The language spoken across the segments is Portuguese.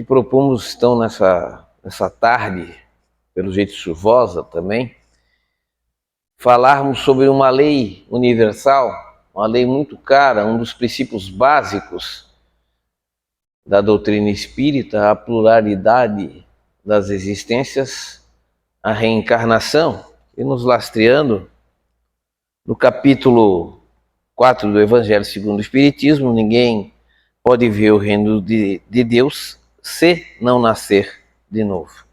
que propomos, então, nessa tarde, pelo jeito chuvosa também, falarmos sobre uma lei universal, uma lei muito cara, um dos princípios básicos da doutrina espírita, a pluralidade das existências, a reencarnação, e nos lastreando no capítulo 4 do Evangelho segundo o Espiritismo: ninguém pode ver o reino de Deus se não nascer de novo.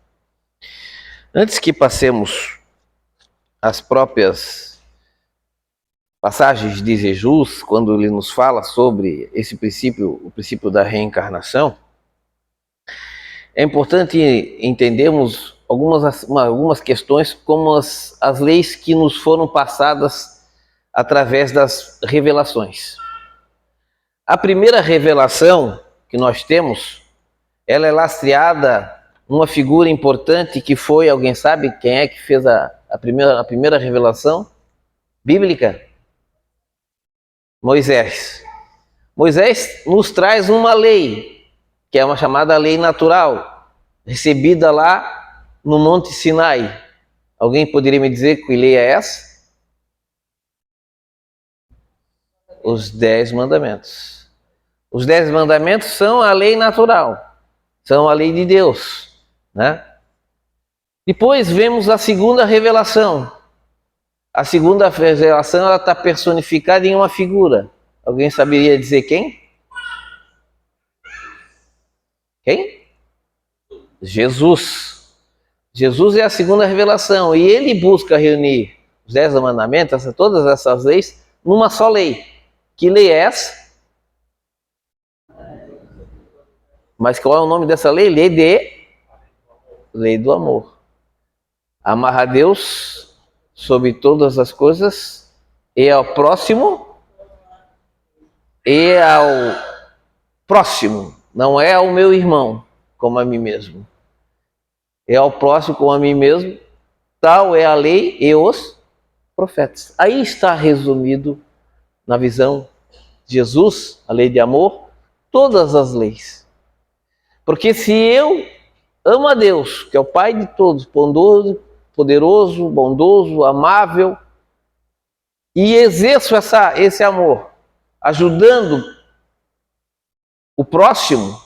Antes que passemos as próprias passagens de Jesus, quando ele nos fala sobre esse princípio, o princípio da reencarnação, é importante entendermos algumas questões, como as leis que nos foram passadas através das revelações. A primeira revelação que nós temos, ela é lastreada numa figura importante que foi, alguém sabe quem é que fez a primeira revelação bíblica? Moisés. Moisés nos traz uma lei, que é uma chamada lei natural, recebida lá no Monte Sinai. Alguém poderia me dizer que lei é essa? Os 10 mandamentos. Os 10 mandamentos são a lei natural, são a lei de Deus, né? Depois vemos a segunda revelação. A segunda revelação, ela está personificada em uma figura. Alguém saberia dizer quem? Quem? Jesus. Jesus é a segunda revelação, e ele busca reunir os 10 mandamentos, todas essas leis, numa só lei. Que lei é essa? Mas qual é o nome dessa lei? Lei do amor. Amar a Deus sobre todas as coisas, e ao próximo, não é ao meu irmão, como a mim mesmo. É ao próximo como a mim mesmo, tal é a lei e os profetas. Aí está resumido, na visão de Jesus, a lei de amor, todas as leis. Porque se eu amo a Deus, que é o Pai de todos, poderoso, bondoso, amável, e exerço esse amor, ajudando o próximo,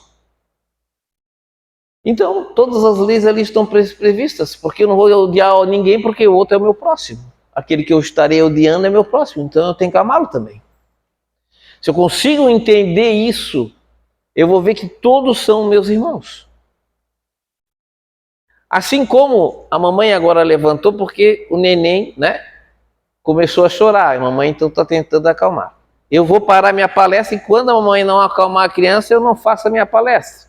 então todas as leis ali estão previstas, porque eu não vou odiar ninguém, porque o outro é o meu próximo. Aquele que eu estarei odiando é meu próximo, então eu tenho que amá-lo também. Se eu consigo entender isso, eu vou ver que todos são meus irmãos. Assim como a mamãe agora levantou porque o neném, né, começou a chorar. A mamãe então está tentando acalmar. Eu vou parar minha palestra, e quando a mamãe não acalmar a criança, eu não faço a minha palestra.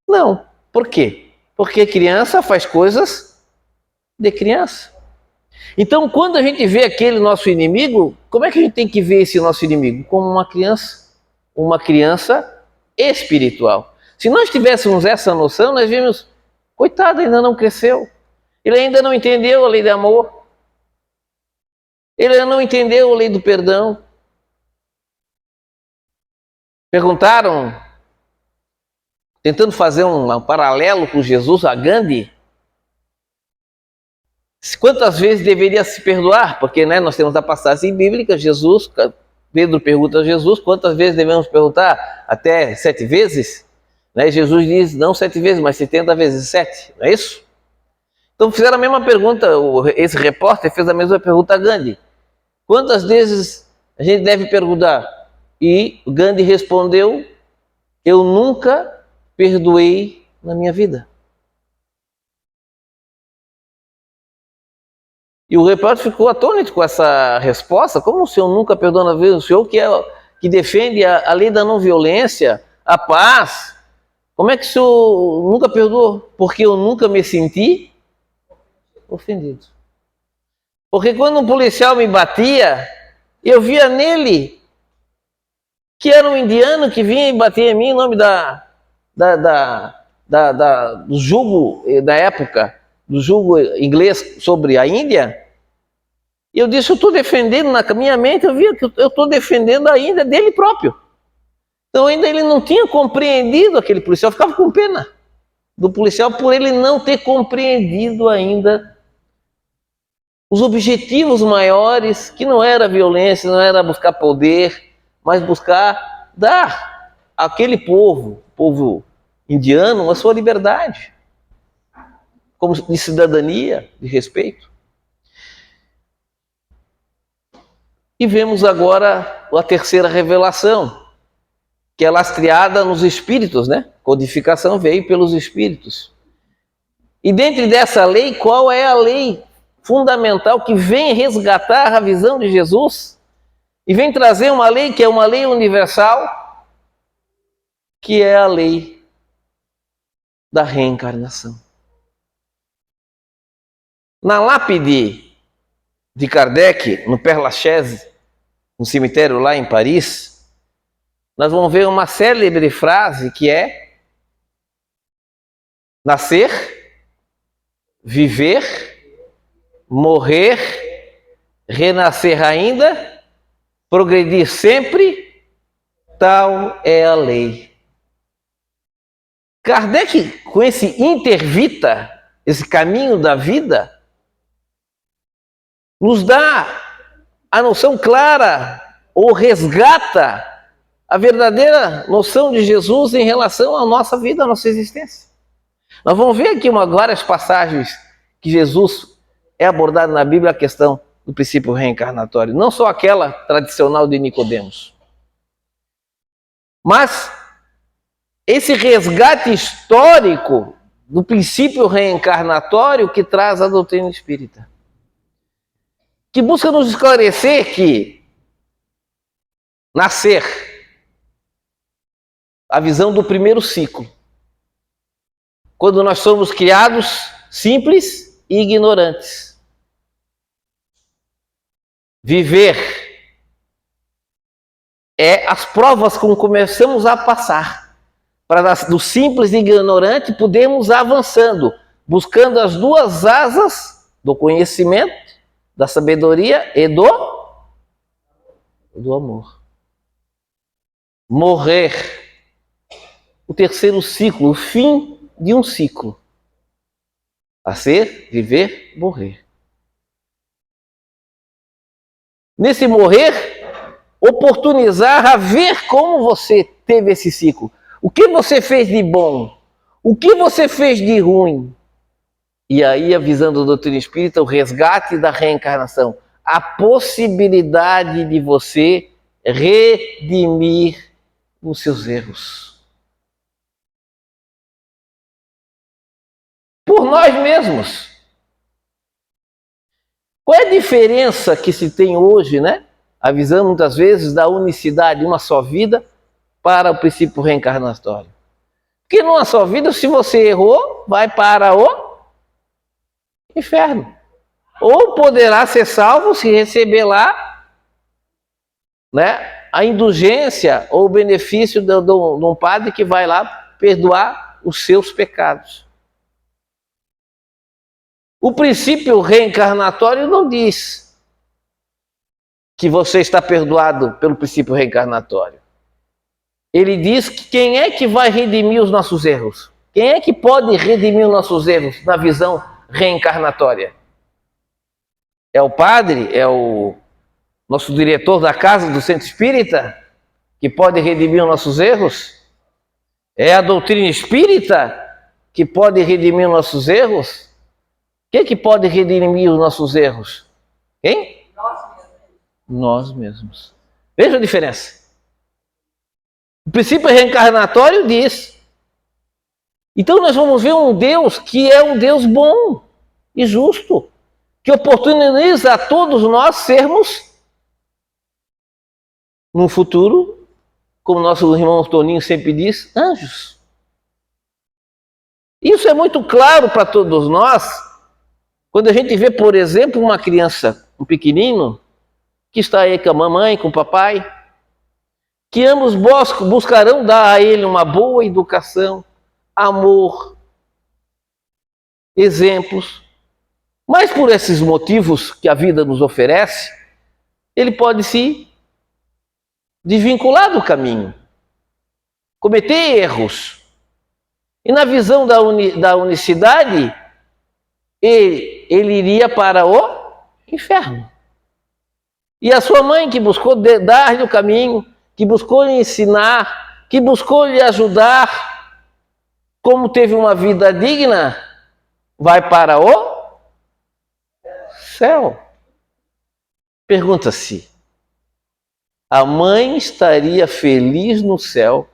Não. Por quê? Porque criança faz coisas de criança. Então, quando a gente vê aquele nosso inimigo, como é que a gente tem que ver esse nosso inimigo? Como uma criança espiritual. Se nós tivéssemos essa noção, nós vimos, coitado, ainda não cresceu. Ele ainda não entendeu a lei do amor. Ele ainda não entendeu a lei do perdão. Perguntaram, tentando fazer um paralelo com Jesus, a Gandhi, quantas vezes deveria se perdoar? Porque, né, nós temos a passagem bíblica, Pedro pergunta a Jesus, quantas vezes devemos perguntar? Até 7 vezes? Né? Jesus diz, não 7 vezes, mas 70 vezes 7, não é isso? Então fizeram a mesma pergunta, esse repórter fez a mesma pergunta a Gandhi. Quantas vezes a gente deve perguntar? E Gandhi respondeu, eu nunca perdoei na minha vida. E o repórter ficou atônito com essa resposta. Como o senhor nunca perdoa na vida? O senhor que defende a lei da não violência, a paz, como é que o senhor nunca perdoou? Porque eu nunca me senti ofendido. Porque quando um policial me batia, eu via nele que era um indiano que vinha e batia em mim em nome do jugo da época, do jugo inglês sobre a Índia. E eu disse, eu estou defendendo, na minha mente eu via que eu estou defendendo a Índia dele próprio. Então ainda ele não tinha compreendido aquele policial, ficava com pena do policial por ele não ter compreendido ainda os objetivos maiores, que não era violência, não era buscar poder, mas buscar dar àquele povo indiano, a sua liberdade, como de cidadania, de respeito. E vemos agora a terceira revelação, que é lastreada nos espíritos, né? Codificação veio pelos espíritos. E dentro dessa lei, qual é a lei fundamental que vem resgatar a visão de Jesus e vem trazer uma lei que é uma lei universal, que é a lei da reencarnação. Na lápide de Kardec, no Père Lachaise, no cemitério lá em Paris, nós vamos ver uma célebre frase que é: nascer, viver, morrer, renascer ainda, progredir sempre, tal é a lei. Kardec, com esse intervita, esse caminho da vida, nos dá a noção clara, ou resgata a verdadeira noção de Jesus em relação à nossa vida, à nossa existência. Nós vamos ver aqui várias passagens que Jesus é abordado na Bíblia, a questão do princípio reencarnatório, não só aquela tradicional de Nicodemos, mas esse resgate histórico do princípio reencarnatório que traz a doutrina espírita, que busca nos esclarecer que nascer, a visão do primeiro ciclo, quando nós somos criados simples e ignorantes. Viver é as provas como começamos a passar, para do simples e ignorante podermos avançando, buscando as duas asas do conhecimento, da sabedoria e do amor. Morrer, o terceiro ciclo, o fim de um ciclo. Nascer, viver, morrer. Nesse morrer, oportunizar a ver como você teve esse ciclo. O que você fez de bom? O que você fez de ruim? E aí, a visão da doutrina espírita, o resgate da reencarnação. A possibilidade de você redimir os seus erros. Por nós mesmos. Qual é a diferença que se tem hoje, né? A visão, muitas vezes, da unicidade de uma só vida para o princípio reencarnatório. Porque numa só vida, se você errou, vai para o inferno. Ou poderá ser salvo se receber lá, né, a indulgência ou o benefício de um padre que vai lá perdoar os seus pecados. O princípio reencarnatório não diz que você está perdoado pelo princípio reencarnatório. Ele diz que quem é que vai redimir os nossos erros? Quem é que pode redimir os nossos erros na visão reencarnatória? É o padre? É o nosso diretor da casa do centro espírita que pode redimir os nossos erros? É a doutrina espírita que pode redimir os nossos erros? Quem é que pode redimir os nossos erros? Quem? Nós mesmos. Veja a diferença. O princípio reencarnatório diz. Então nós vamos ver um Deus que é um Deus bom e justo, que oportuniza a todos nós sermos, no futuro, como nosso irmão Toninho sempre diz, anjos. Isso é muito claro para todos nós, quando a gente vê, por exemplo, uma criança, um pequenino, que está aí com a mamãe, com o papai, que ambos buscarão dar a ele uma boa educação, amor, exemplos. Mas por esses motivos que a vida nos oferece, ele pode se desvincular do caminho. cometer erros. E na visão da unicidade, ele iria para o inferno. E a sua mãe, que buscou dar-lhe o caminho, que buscou lhe ensinar, que buscou lhe ajudar, como teve uma vida digna, vai para o céu. Pergunta-se, a mãe estaria feliz no céu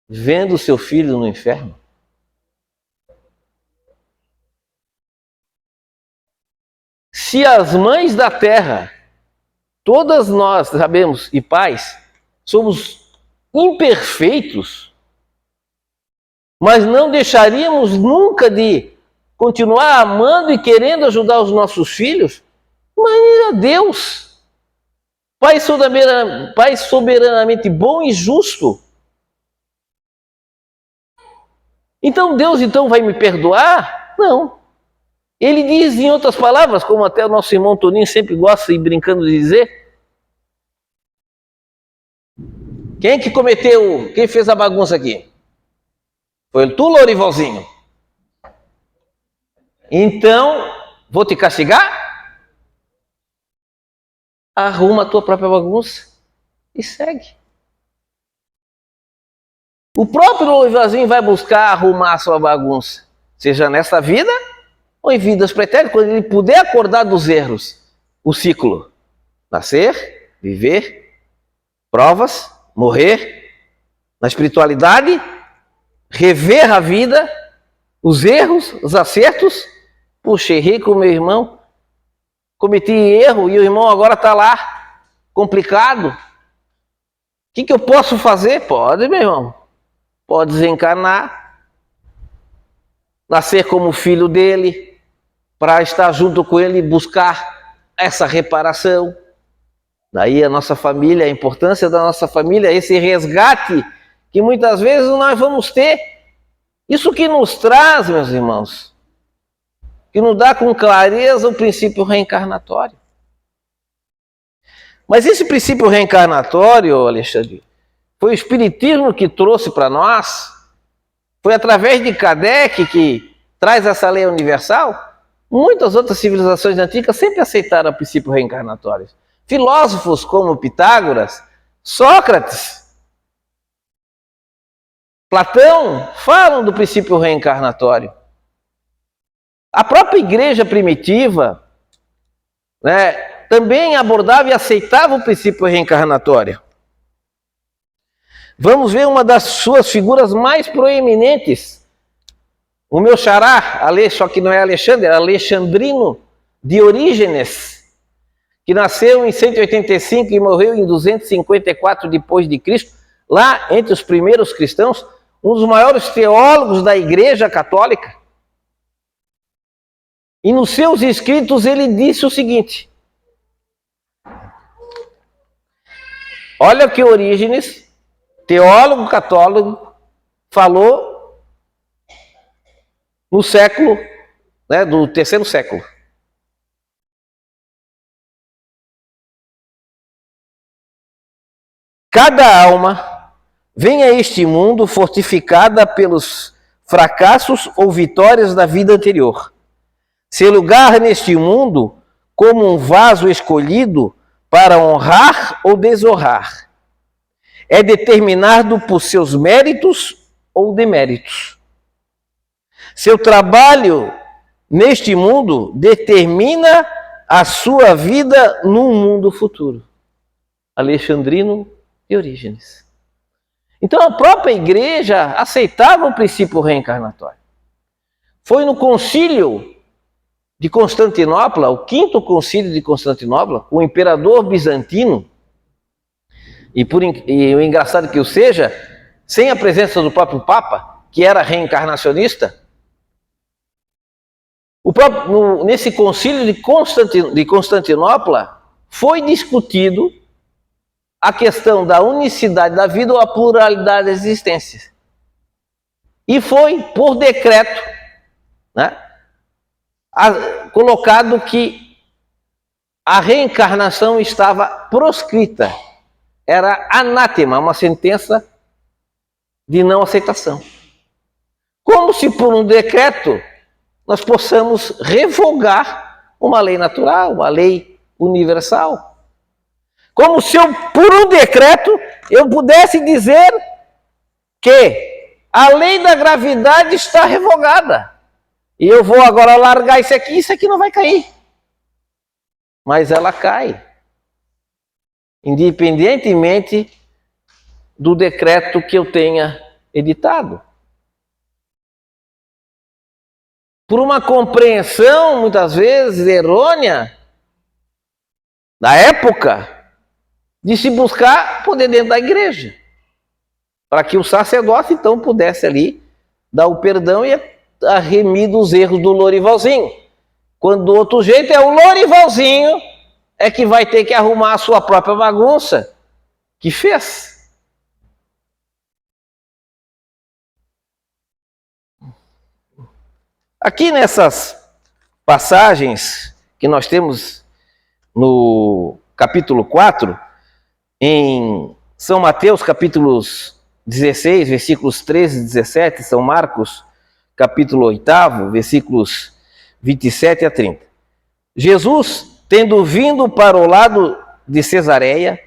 vendo seu filho no inferno? Se as mães da terra, todas nós sabemos, e pais, somos imperfeitos, mas não deixaríamos nunca de continuar amando e querendo ajudar os nossos filhos, imagina Deus, Pai soberanamente bom e justo. Então Deus vai me perdoar? Não. Ele diz em outras palavras, como até o nosso irmão Toninho sempre gosta e brincando de dizer, quem fez a bagunça aqui? Foi tu, Lorivalzinho? Então, vou te castigar? Arruma a tua própria bagunça e segue. O próprio Lorivalzinho vai buscar arrumar a sua bagunça, seja nessa vida ou em vidas pretéritas, quando ele puder acordar dos erros. O ciclo: nascer, viver, provas, morrer, na espiritualidade, rever a vida, os erros, os acertos. Puxa, errei com meu irmão, cometi erro e o irmão agora está lá, complicado. O que eu posso fazer? Pode, meu irmão. Pode desencarnar, nascer como filho dele, para estar junto com ele e buscar essa reparação. Daí a nossa família, a importância da nossa família, esse resgate que muitas vezes nós vamos ter. Isso que nos traz, meus irmãos, que nos dá com clareza o princípio reencarnatório. Mas esse princípio reencarnatório, Alexandre, foi o Espiritismo que trouxe para nós, foi através de Kardec que traz essa lei universal. Muitas outras civilizações antigas sempre aceitaram o princípio reencarnatório. Filósofos como Pitágoras, Sócrates, Platão falam do princípio reencarnatório. A própria igreja primitiva, também abordava e aceitava o princípio reencarnatório. Vamos ver uma das suas figuras mais proeminentes. O meu xará, só que não é Alexandre, é Alexandrino de Orígenes, que nasceu em 185 e morreu em 254 depois de Cristo, lá entre os primeiros cristãos, um dos maiores teólogos da Igreja Católica. E nos seus escritos ele disse o seguinte: olha o que Orígenes, teólogo católico, falou no século, do terceiro século. Cada alma vem a este mundo fortificada pelos fracassos ou vitórias da vida anterior. Seu lugar neste mundo como um vaso escolhido para honrar ou desonrar. É determinado por seus méritos ou deméritos. Seu trabalho neste mundo determina a sua vida num mundo futuro. Alexandrino de Orígenes. Então a própria igreja aceitava o princípio reencarnatório. Foi no concílio de Constantinopla, o quinto concílio de Constantinopla, o imperador bizantino, e o engraçado que o seja, sem a presença do próprio Papa, que era reencarnacionista, nesse concílio de Constantinopla foi discutido a questão da unicidade da vida ou a pluralidade da existência. E foi, por decreto, colocado que a reencarnação estava proscrita. Era anátema, uma sentença de não aceitação. Como se por um decreto nós possamos revogar uma lei natural, uma lei universal. Como se por um decreto eu pudesse dizer que a lei da gravidade está revogada. E eu vou agora largar isso aqui não vai cair. Mas ela cai. Independentemente do decreto que eu tenha editado. Por uma compreensão, muitas vezes, errônea, da época, de se buscar poder dentro da igreja. Para que o sacerdote, então, pudesse ali dar o perdão e remir dos erros do Lorivalzinho. Quando do outro jeito é o Lorivalzinho é que vai ter que arrumar a sua própria bagunça que fez. Aqui nessas passagens que nós temos no capítulo 4, em São Mateus, capítulos 16, versículos 13 e 17, São Marcos, capítulo 8, versículos 27 a 30. Jesus, tendo vindo para o lado de Cesareia,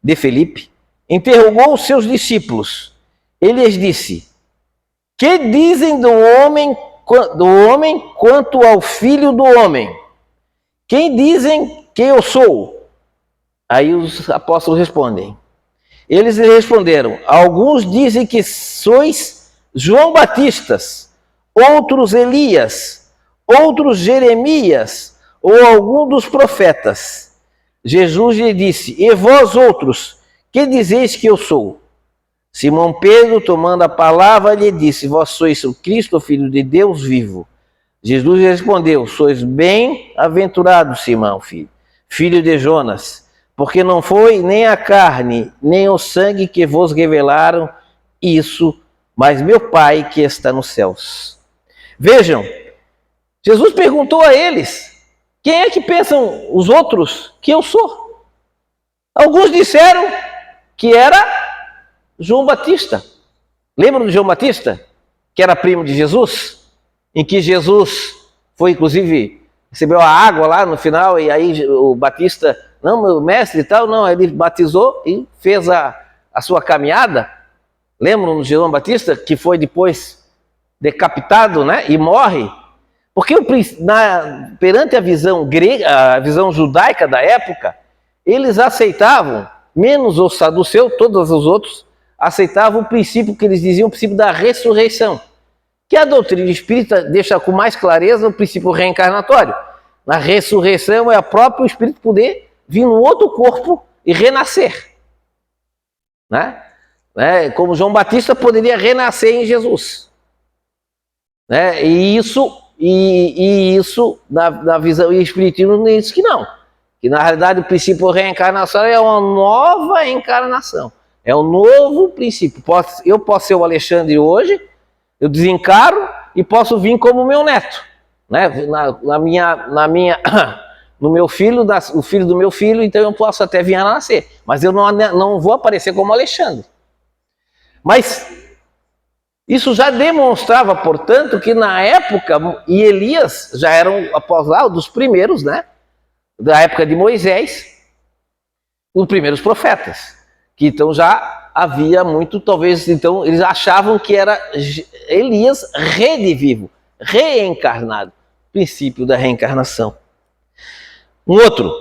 de Filipe, interrogou os seus discípulos. Ele lhes disse: que dizem do homem quanto ao filho do homem? Quem dizem que eu sou? Aí os apóstolos respondem. Eles lhe responderam: alguns dizem que sois João Batista, outros Elias, outros Jeremias, ou algum dos profetas. Jesus lhe disse: e vós outros, que dizeis que eu sou? Simão Pedro, tomando a palavra, lhe disse: vós sois o Cristo, o Filho de Deus vivo. Jesus lhe respondeu: sois bem-aventurado, Simão, filho de Jonas, porque não foi nem a carne, nem o sangue que vos revelaram isso, mas meu Pai que está nos céus. Vejam, Jesus perguntou a eles: quem é que pensam os outros que eu sou? Alguns disseram que era João Batista. Lembram de João Batista? Que era primo de Jesus? Em que Jesus foi, inclusive, recebeu a água lá no final, e aí o Batista, não, meu mestre e tal, não, ele batizou e fez a sua caminhada. Lembram de João Batista? Que foi depois decapitado, né? E morre. Porque perante a visão grega, a visão judaica da época, eles aceitavam, menos os saduceus, todos os outros, aceitavam o princípio que eles diziam, o princípio da ressurreição. Que a doutrina espírita deixa com mais clareza o princípio reencarnatório. Na ressurreição é o próprio espírito poder vir num outro corpo e renascer. Né? Como João Batista poderia renascer em Jesus. Né? E isso na visão espiritismo diz que não. Que na realidade o princípio reencarnação é uma nova encarnação. É um novo princípio. Eu posso ser o Alexandre hoje, eu desencaro e posso vir como meu neto, né? No meu filho, o filho do meu filho, então eu posso até vir a nascer, mas eu não vou aparecer como Alexandre. Mas isso já demonstrava, portanto, que na época, e Elias já eram após lá dos primeiros, né? Da época de Moisés, os primeiros profetas, que então já havia muito, talvez, então, eles achavam que era Elias redivivo, reencarnado, princípio da reencarnação. Um outro,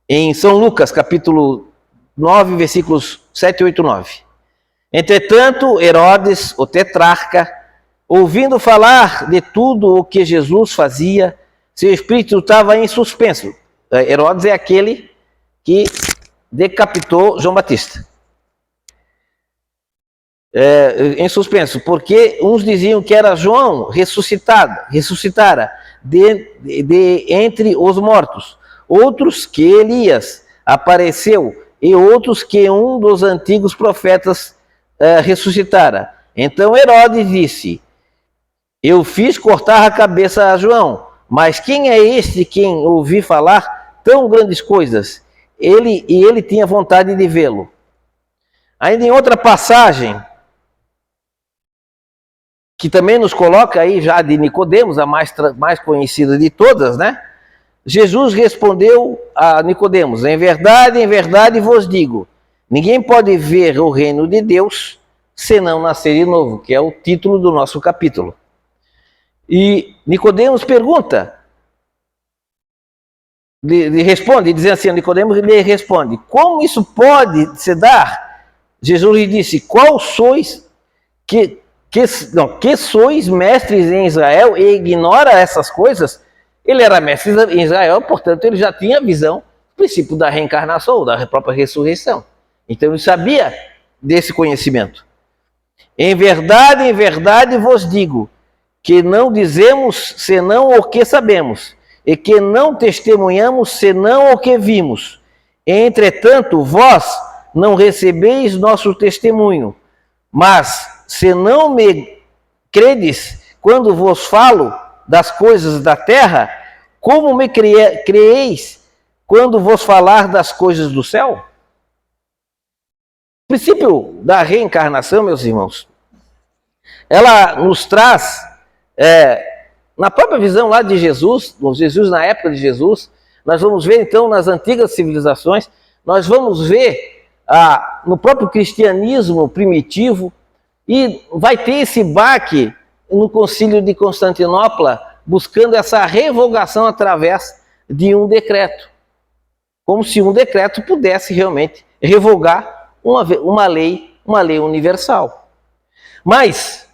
em São Lucas, capítulo 9, versículos 7, 8, 9. Entretanto, Herodes, o tetrarca, ouvindo falar de tudo o que Jesus fazia, seu espírito estava em suspenso. Herodes é aquele que decapitou João Batista. Em suspenso, porque uns diziam que era João ressuscitara de entre os mortos, outros que Elias apareceu, e outros que um dos antigos profetas ressuscitara. Então Herodes disse: eu fiz cortar a cabeça a João, mas quem é este quem ouvi falar tão grandes coisas? Ele tinha vontade de vê-lo. Ainda em outra passagem, que também nos coloca aí já de Nicodemos, a mais conhecida de todas, né? Jesus respondeu a Nicodemos: em verdade vos digo, ninguém pode ver o reino de Deus senão nascer de novo, que é o título do nosso capítulo. E Nicodemos pergunta, responde, dizendo assim, Nicodemos lhe responde: como isso pode se dar? Jesus lhe disse: qual sois que sois mestres em Israel e ignora essas coisas? Ele era mestre em Israel, portanto ele já tinha a visão do princípio da reencarnação, da própria ressurreição. Então ele sabia desse conhecimento. Em verdade vos digo, que não dizemos senão o que sabemos, e que não testemunhamos senão o que vimos. Entretanto, vós não recebeis nosso testemunho. Mas, se não me credes quando vos falo das coisas da terra, como me creeis quando vos falar das coisas do céu? O princípio da reencarnação, meus irmãos, ela nos traz, na própria visão lá de Jesus, na época de Jesus, nós vamos ver então nas antigas civilizações, nós vamos ver no próprio cristianismo primitivo, e vai ter esse baque no Concílio de Constantinopla, buscando essa revogação através de um decreto. Como se um decreto pudesse realmente revogar uma lei universal. Mas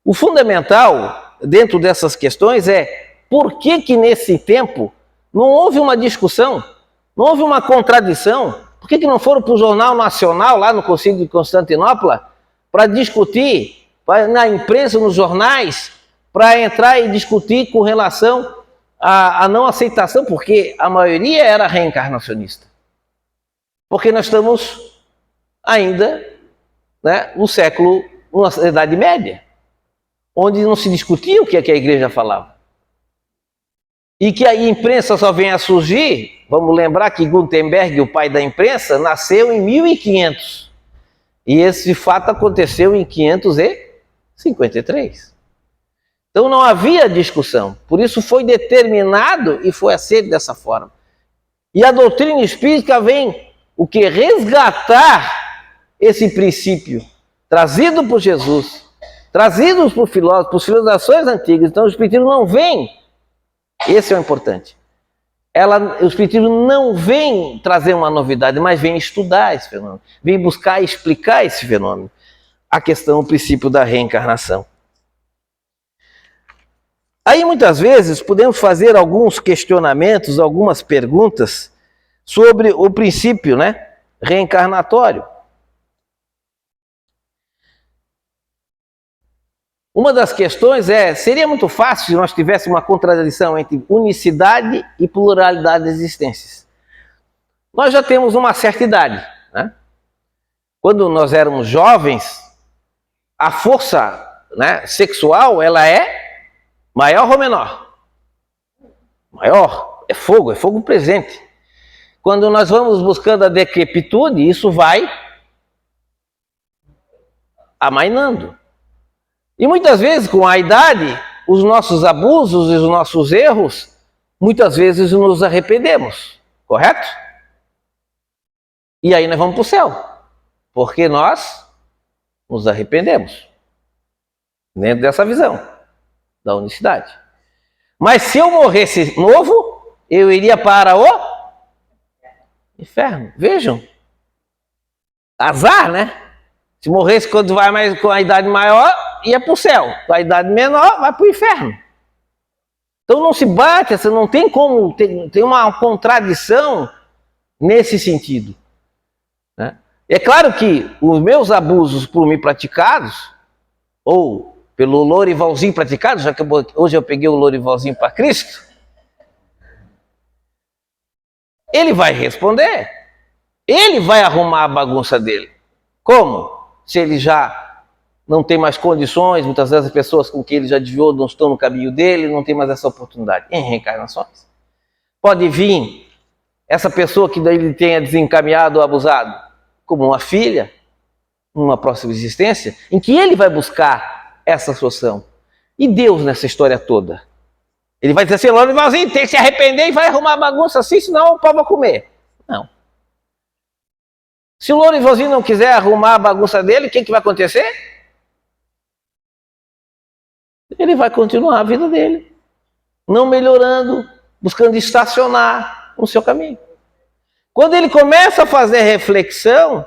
o fundamental dentro dessas questões é por que nesse tempo não houve uma discussão, não houve uma contradição? Por que não foram para o Jornal Nacional, lá no Concílio de Constantinopla, para discutir, na imprensa, nos jornais, para entrar e discutir com relação à não aceitação, porque a maioria era reencarnacionista. Porque nós estamos ainda, né, na Idade Média, onde não se discutia o que a igreja falava. E que a imprensa só vem a surgir, vamos lembrar que Gutenberg, o pai da imprensa, nasceu em 1500. E esse fato aconteceu em 553. Então não havia discussão. Por isso foi determinado e foi aceito dessa forma. E a doutrina espírita vem o que? Resgatar esse princípio trazido por Jesus, trazido por filósofos, por civilizações antigas. Então o espiritismo não vem, esse é o importante. O espiritismo não vem trazer uma novidade, mas vem estudar esse fenômeno, vem buscar explicar esse fenômeno, a questão, o princípio da reencarnação. Aí muitas vezes podemos fazer alguns questionamentos, algumas perguntas sobre o princípio, né, reencarnatório. Uma das questões seria muito fácil se nós tivéssemos uma contradição entre unicidade e pluralidade de existências. Nós já temos uma certa idade, né? Quando nós éramos jovens, a força, né, sexual, ela é maior ou menor? Maior, é fogo presente. Quando nós vamos buscando a decrepitude, isso vai amainando. E muitas vezes, com a idade, os nossos abusos e os nossos erros, muitas vezes nos arrependemos, correto? E aí nós vamos para o céu, porque nós nos arrependemos, dentro dessa visão da unicidade. Mas se eu morresse novo, eu iria para o inferno. Vejam, azar, né? Se morresse quando vai mais com a idade maior, ia para o céu. Com a idade menor, vai para o inferno. Então não se bate, você não tem como, tem uma contradição nesse sentido, né? É claro que os meus abusos por mim praticados, ou pelo Lorivalzinho praticado, já que hoje eu peguei o Lorivalzinho para Cristo, ele vai responder, ele vai arrumar a bagunça dele. Como? Se ele já não tem mais condições, muitas vezes as pessoas com quem ele já desviou não estão no caminho dele, não tem mais essa oportunidade. Em reencarnações, pode vir essa pessoa que daí ele tenha desencaminhado ou abusado, como uma filha, numa próxima existência, em que ele vai buscar essa solução. E Deus nessa história toda? Ele vai dizer assim, Lorivalzinho, tem que se arrepender e vai arrumar bagunça assim, senão o povo vai comer. Não. Se o Lorivalzinho não quiser arrumar a bagunça dele, o que vai acontecer? Ele vai continuar a vida dele, não melhorando, buscando estacionar no seu caminho. Quando ele começa a fazer reflexão,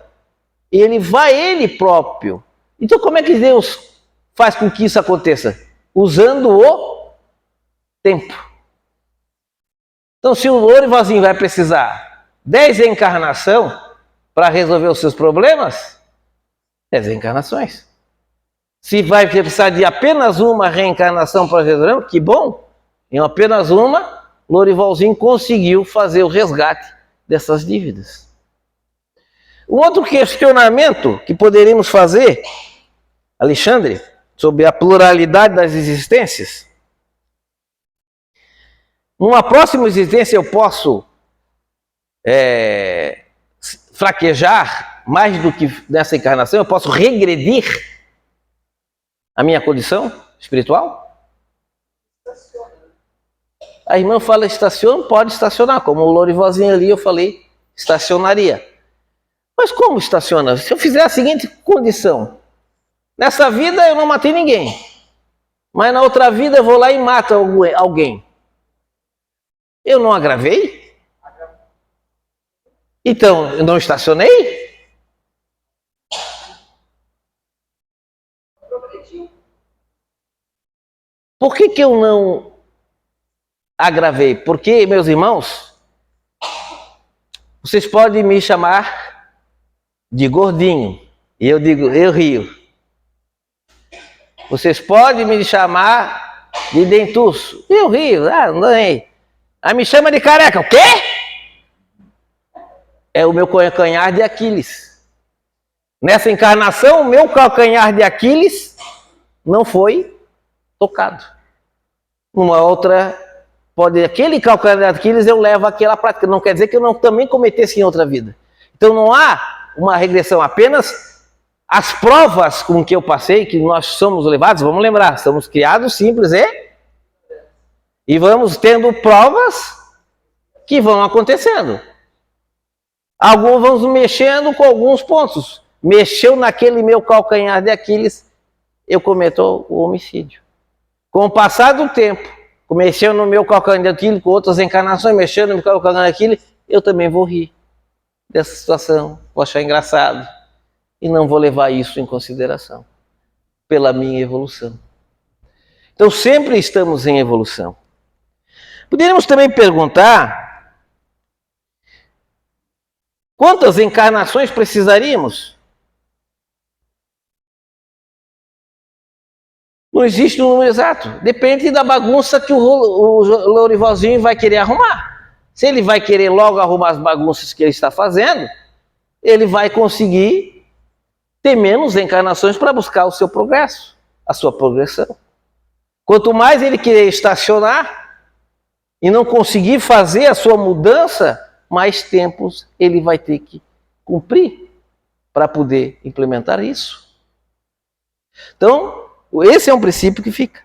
ele próprio. Então como é que Deus faz com que isso aconteça? Usando o tempo. Então se o Lorivalzinho vai precisar 10 reencarnações para resolver os seus problemas, 10 reencarnações. Se vai precisar de apenas uma reencarnação para resolver, que bom, em apenas uma, Lorivalzinho conseguiu fazer o resgate dessas dívidas. Um outro questionamento que poderíamos fazer, Alexandre, sobre a pluralidade das existências. Numa próxima existência eu posso fraquejar mais do que nessa encarnação, eu posso regredir a minha condição espiritual? A irmã fala estaciona, pode estacionar, como o Lorivalzinho ali eu falei, estacionaria. Mas como estaciona? Se eu fizer a seguinte condição, nessa vida eu não matei ninguém, mas na outra vida eu vou lá e mato alguém. Eu não agravei? Então, eu não estacionei? Por que eu não agravei? Porque, meus irmãos, vocês podem me chamar de gordinho, e eu digo, eu rio. Vocês podem me chamar de dentuço, eu rio, não é. Aí me chama de careca, o quê? É o meu calcanhar de Aquiles. Nessa encarnação, o meu calcanhar de Aquiles não foi tocado. Numa outra, aquele calcanhar de Aquiles eu levo àquela prática. Não quer dizer que eu não também cometesse em outra vida. Então não há uma regressão, apenas as provas com que eu passei, que nós somos levados, vamos lembrar, somos criados simples e vamos tendo provas que vão acontecendo. Alguns vamos mexendo com alguns pontos. Mexeu naquele meu calcanhar de Aquiles, eu cometo o homicídio. Com o passar do tempo, mexeu no meu calcanhar de Aquiles, com outras encarnações, mexendo no meu calcanhar de Aquiles, eu também vou rir dessa situação, vou achar engraçado e não vou levar isso em consideração pela minha evolução. Então sempre estamos em evolução. Poderíamos também perguntar quantas encarnações precisaríamos? Não existe um número exato. Depende da bagunça que o Lorivalzinho vai querer arrumar. Se ele vai querer logo arrumar as bagunças que ele está fazendo, ele vai conseguir ter menos encarnações para buscar o seu progresso, a sua progressão. Quanto mais ele querer estacionar e não conseguir fazer a sua mudança, mais tempos ele vai ter que cumprir para poder implementar isso. Então, esse é um princípio que fica.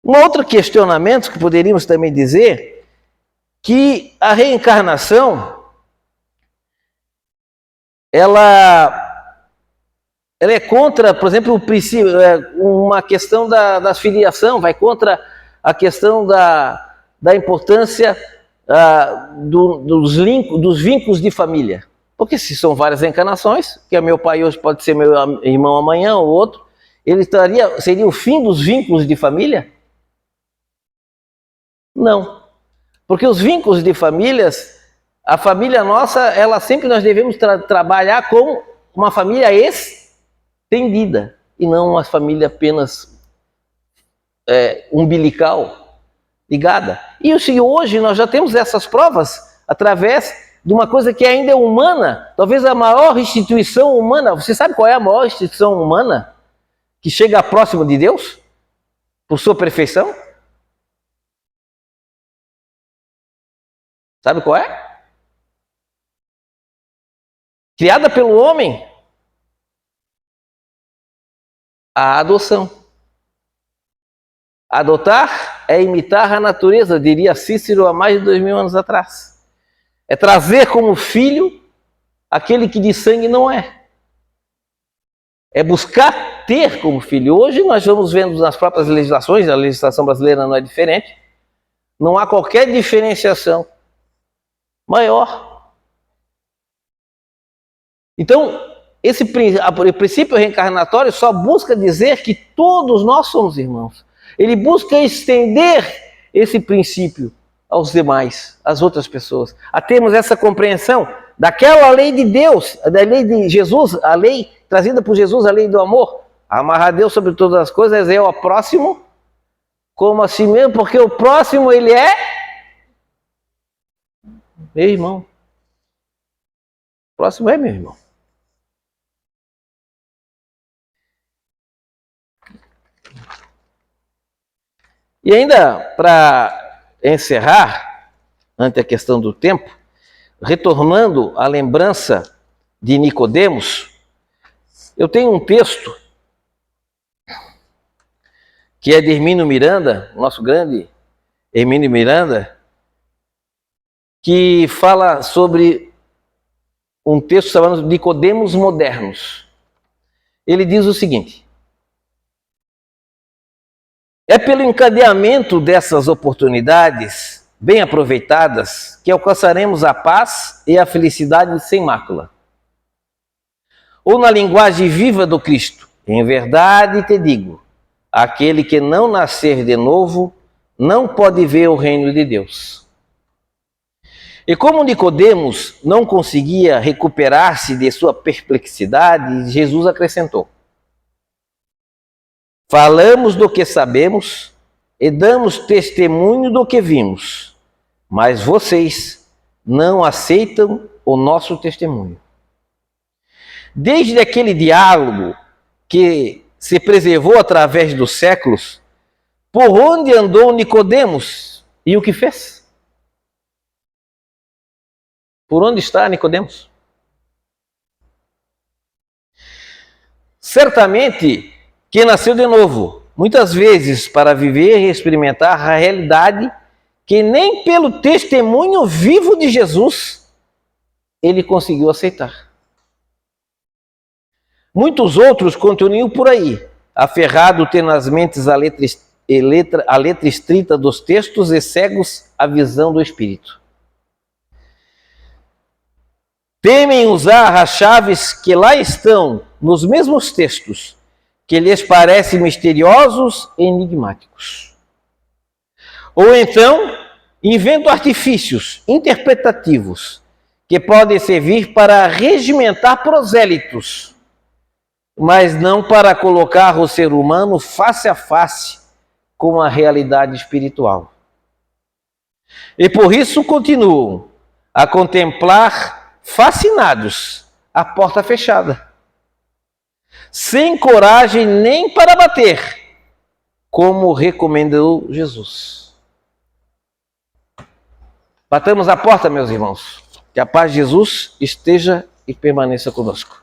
Um outro questionamento que poderíamos também dizer, que a reencarnação, ela é contra, por exemplo, o princípio, uma questão da filiação, vai contra a questão da importância dos vínculos de família. Porque se são várias reencarnações, que é meu pai hoje pode ser meu irmão amanhã ou outro, seria o fim dos vínculos de família? Não. Porque os vínculos de famílias, a família nossa, ela sempre nós devemos trabalhar com uma família estendida e não uma família apenas umbilical, ligada. E hoje nós já temos essas provas através de uma coisa que ainda é humana, talvez a maior instituição humana. Você sabe qual é a maior instituição humana que chega próximo de Deus, por sua perfeição? Sabe qual é? Criada pelo homem. A adoção. Adotar é imitar a natureza, diria Cícero há mais de 2000 anos atrás. É trazer como filho aquele que de sangue não é. É buscar ter como filho. Hoje nós vamos vendo nas próprias legislações, a legislação brasileira não é diferente, não há qualquer diferenciação maior. Então, esse princípio reencarnatório só busca dizer que todos nós somos irmãos. Ele busca estender esse princípio aos demais, às outras pessoas, a termos essa compreensão daquela lei de Deus, da lei de Jesus, a lei trazida por Jesus, a lei do amor. Amar a Deus sobre todas as coisas é ao próximo como a si mesmo, porque o próximo ele é meu irmão. O próximo é meu irmão. E ainda para encerrar, ante a questão do tempo, retornando à lembrança de Nicodemos, eu tenho um texto que é de Hermínio Miranda, nosso grande Hermínio Miranda, que fala sobre um texto chamado Nicodemos Modernos. Ele diz o seguinte: é pelo encadeamento dessas oportunidades bem aproveitadas que alcançaremos a paz e a felicidade sem mácula. Ou na linguagem viva do Cristo, em verdade te digo, aquele que não nascer de novo não pode ver o reino de Deus. E como Nicodemos não conseguia recuperar-se de sua perplexidade, Jesus acrescentou: falamos do que sabemos e damos testemunho do que vimos, mas vocês não aceitam o nosso testemunho. Desde aquele diálogo que se preservou através dos séculos, por onde andou Nicodemos e o que fez? Por onde está Nicodemos? Certamente que nasceu de novo, muitas vezes para viver e experimentar a realidade que nem pelo testemunho vivo de Jesus ele conseguiu aceitar. Muitos outros continuam por aí, aferrados tenazmente à letra estrita dos textos e cegos à visão do Espírito. Temem usar as chaves que lá estão nos mesmos textos, que lhes parecem misteriosos e enigmáticos. Ou então, inventam artifícios interpretativos que podem servir para regimentar prosélitos, mas não para colocar o ser humano face a face com a realidade espiritual. E por isso continuam a contemplar fascinados a porta fechada, sem coragem nem para bater, como recomendou Jesus. Batamos a porta, meus irmãos. Que a paz de Jesus esteja e permaneça conosco.